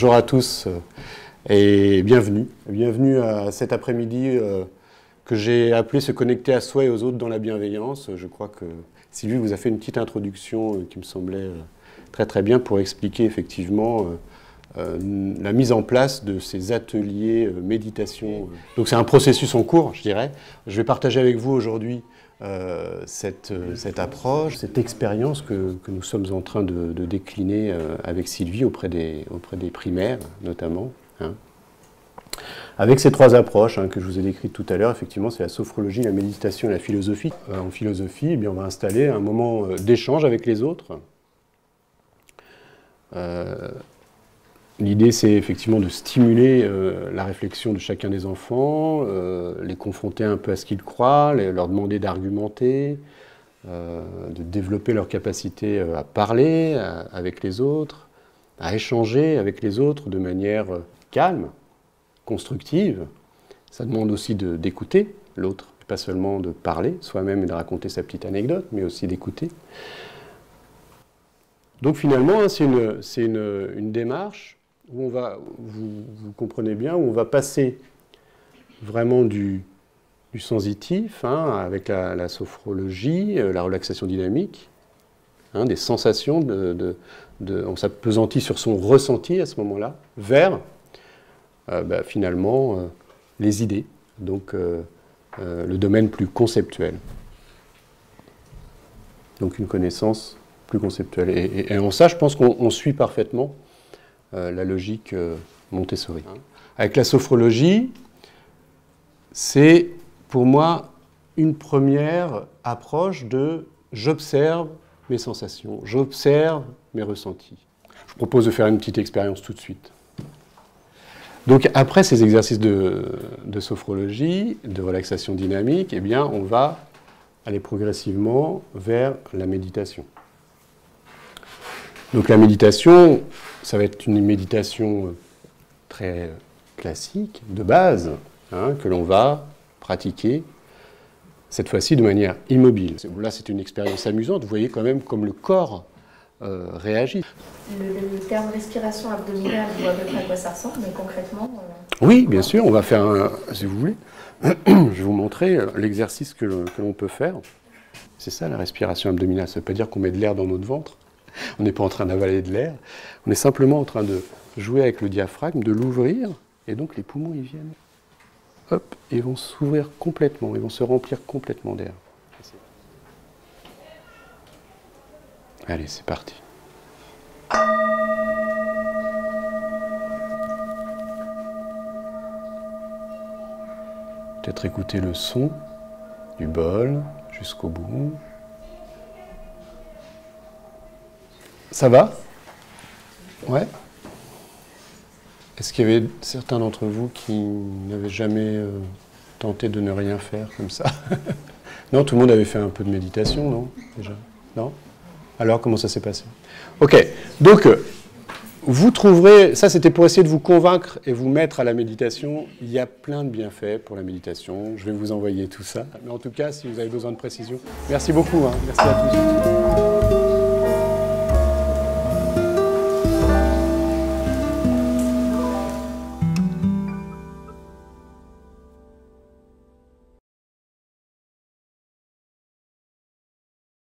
Bonjour à tous et bienvenue. Bienvenue à cet après-midi que j'ai appelé se connecter à soi et aux autres dans la bienveillance. Je crois que Sylvie vous a fait une petite introduction qui me semblait très très bien pour expliquer effectivement la mise en place de ces ateliers méditation. Donc c'est un processus en cours, je dirais. Je vais partager avec vous aujourd'hui cette approche, cette expérience que nous sommes en train de décliner avec Sylvie auprès des primaires notamment. Avec ces trois approches que je vous ai décrites tout à l'heure, effectivement, c'est la sophrologie, la méditation et la philosophie. En philosophie, eh bien, on va installer un moment d'échange avec les autres. L'idée, c'est effectivement de stimuler la réflexion de chacun des enfants, les confronter un peu à ce qu'ils croient, leur demander d'argumenter, de développer leur capacité à parler avec les autres, à échanger avec les autres de manière calme, constructive. Ça demande aussi d'écouter l'autre, pas seulement de parler soi-même et de raconter sa petite anecdote, mais aussi d'écouter. Donc finalement, c'est une démarche où on va, vous comprenez bien, où on va passer vraiment du sensitif, avec la sophrologie, la relaxation dynamique, des sensations, on s'appesantit sur son ressenti à ce moment-là, vers finalement les idées, donc le domaine plus conceptuel. Donc une connaissance plus conceptuelle. Et en ça, je pense qu'on suit parfaitement la logique Montessori. Avec la sophrologie, c'est pour moi une première approche de j'observe mes sensations, j'observe mes ressentis. Je propose de faire une petite expérience tout de suite. Donc après ces exercices de sophrologie, de relaxation dynamique, eh bien on va aller progressivement vers la méditation. Donc la méditation, ça va être une méditation très classique, de base, que l'on va pratiquer, cette fois-ci de manière immobile. Là, c'est une expérience amusante, vous voyez quand même comme le corps réagit. Le terme respiration abdominale, je vois à peu près à quoi ça ressemble, mais concrètement... Oui, bien sûr, on va faire, si vous voulez, je vais vous montrer l'exercice que l'on peut faire. C'est ça la respiration abdominale, ça ne veut pas dire qu'on met de l'air dans notre ventre. On n'est pas en train d'avaler de l'air, on est simplement en train de jouer avec le diaphragme, de l'ouvrir, et donc les poumons ils viennent, hop, et vont s'ouvrir complètement, ils vont se remplir complètement d'air. Allez, c'est parti. Peut-être écouter le son du bol jusqu'au bout. Ça va? Ouais. Est-ce qu'il y avait certains d'entre vous qui n'avaient jamais tenté de ne rien faire comme ça? Non, tout le monde avait fait un peu de méditation, non? Déjà? Non? Alors, comment ça s'est passé? Ok, donc, vous trouverez, ça c'était pour essayer de vous convaincre et vous mettre à la méditation. Il y a plein de bienfaits pour la méditation. Je vais vous envoyer tout ça. Mais en tout cas, si vous avez besoin de précision, merci beaucoup. Merci à tous.